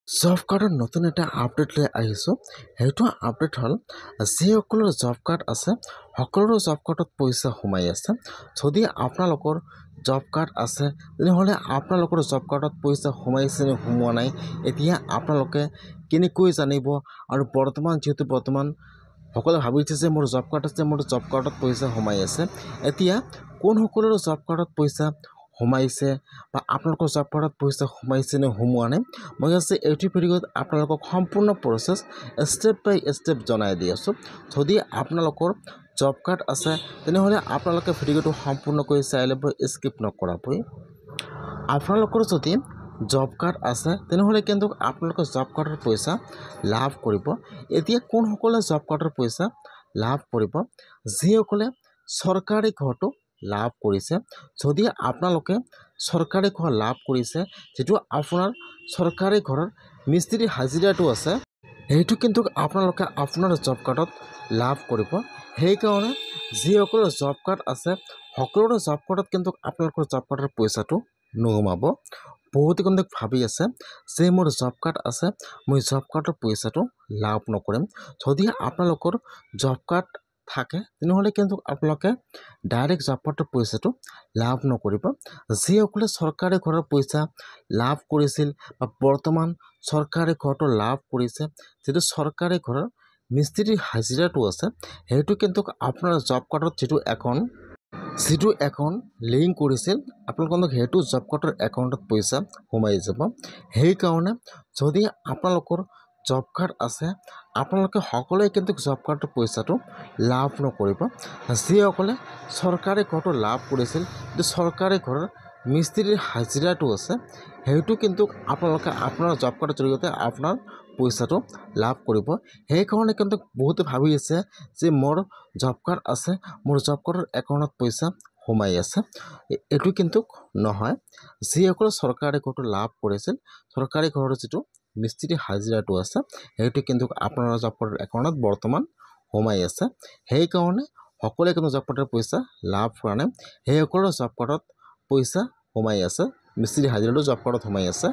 Job কাৰ্ডৰ নতুন এটা আপডেট লৈ আহিছোঁ। সেইটো আপডেট হ'ল যিসকলৰ জব কাৰ্ড আছে সকলোৰে জব কাৰ্ডত পইচা সোমাই আছে। যদি আপোনালোকৰ জব কাৰ্ড আছে তেনেহ'লে আপোনালোকৰ জব কাৰ্ডত পইচা সোমাইছে নে সোমোৱা নাই এতিয়া আপোনালোকে কেনেকৈ জানিব। আৰু বৰ্তমান সকলোৱে ভাবিছে যে মোৰ জব কাৰ্ড আছে, মোৰ জব কাৰ্ডত পইচা সোমাই আছে। এতিয়া কোনসকলৰ জব কাৰ্ডত পইচা সোমাইছে বা আপোনালোকৰ জব কাৰ্ডত পইচা সোমাইছে নে সোমোৱা নাই, মই আছে এইটো ভিডিঅ'ত আপোনালোকক সম্পূৰ্ণ প্ৰচেছ ষ্টেপ বাই ষ্টেপ জনাই দি আছোঁ। যদি আপোনালোকৰ জব কাৰ্ড আছে তেনেহ'লে আপোনালোকে ভিডিঅ'টো সম্পূৰ্ণকৈ চাই ল'ব, স্কিপ নকৰাকৈ। আপোনালোকৰ যদি জব কাৰ্ড আছে তেনেহ'লে কিন্তু আপোনালোকৰ জব কাৰ্ডৰ পইচা লাভ কৰিব। এতিয়া কোনসকলে জব কাৰ্ডৰ পইচা লাভ কৰিব? যিসকলে চৰকাৰী ঘৰটো লাভ কৰিছে। যদি আপোনালোকে চৰকাৰী ঘৰ লাভ কৰিছে, যিটো আপোনাৰ চৰকাৰী ঘৰৰ মিস্ত্ৰী হাজিৰাটো আছে সেইটো কিন্তু আপোনালোকে আপোনাৰ জব কাৰ্ডত লাভ কৰিব। সেইকাৰণে যিসকলৰ জব কাৰ্ড আছে সকলোৰে জব কাৰ্ডত কিন্তু আপোনালোকৰ জব কাৰ্ডৰ পইচাটো নোসোমাব। বহুতে কিন্তু ভাবি আছে যে মোৰ জব কাৰ্ড আছে, মই জব কাৰ্ডৰ পইচাটো লাভ নকৰিম। যদি আপোনালোকৰ জব কাৰ্ড থাকে তেনেহ'লে কিন্তু আপোনালোকে ডাইৰেক্ট জব কাৰ্ডৰ পইচাটো লাভ নকৰিব। যিসকলে চৰকাৰী ঘৰৰ পইচা লাভ কৰিছিল বা বৰ্তমান চৰকাৰী ঘৰটো লাভ কৰিছে, যিটো চৰকাৰী ঘৰৰ মিস্ত্ৰী হাজিৰাটো আছে সেইটো কিন্তু আপোনাৰ জব কাৰ্ডত যিটো একাউণ্ট লিংক কৰিছিল আপোনালোকক সেইটো জব কাৰ্ডৰ একাউণ্টত পইচা সোমাই যাব। সেইকাৰণে যদি আপোনালোকৰ জব কাৰ্ড আছে আপোনালোকে সকলোৱে কিন্তু জব কাৰ্ডৰ পইচাটো লাভ নকৰিব। যিসকলে চৰকাৰী ঘৰটো লাভ কৰিছিল, চৰকাৰী ঘৰৰ মিস্ত্ৰীৰ হাজিৰাটো আছে সেইটো কিন্তু আপোনালোকে আপোনাৰ জব কাৰ্ডৰ জৰিয়তে আপোনাৰ পইচাটো লাভ কৰিব। সেইকাৰণে কিন্তু বহুতে ভাবি আছে যে মোৰ জব কাৰ্ড আছে, মোৰ জব কাৰ্ডৰ একাউণ্টত পইচা সোমাই আছে। এইটো কিন্তু নহয়। যিসকলে চৰকাৰী ঘৰটো লাভ কৰিছিল, চৰকাৰী ঘৰৰ যিটো মিস্ত্ৰী হাজিৰাটো আছে সেইটো কিন্তু আপোনাৰ জব কাৰ্ডৰ একাউণ্টত বৰ্তমান সোমাই আছে। সেইকাৰণে সকলোৱে কিন্তু জব কাৰ্ডৰ পইচা লাভ কৰা নাই। সেইসকলৰ জব কাৰ্ডত পইচা সোমাই আছে, মিস্ত্ৰী হাজিৰাটো জব কাৰ্ডত সোমাই আছে।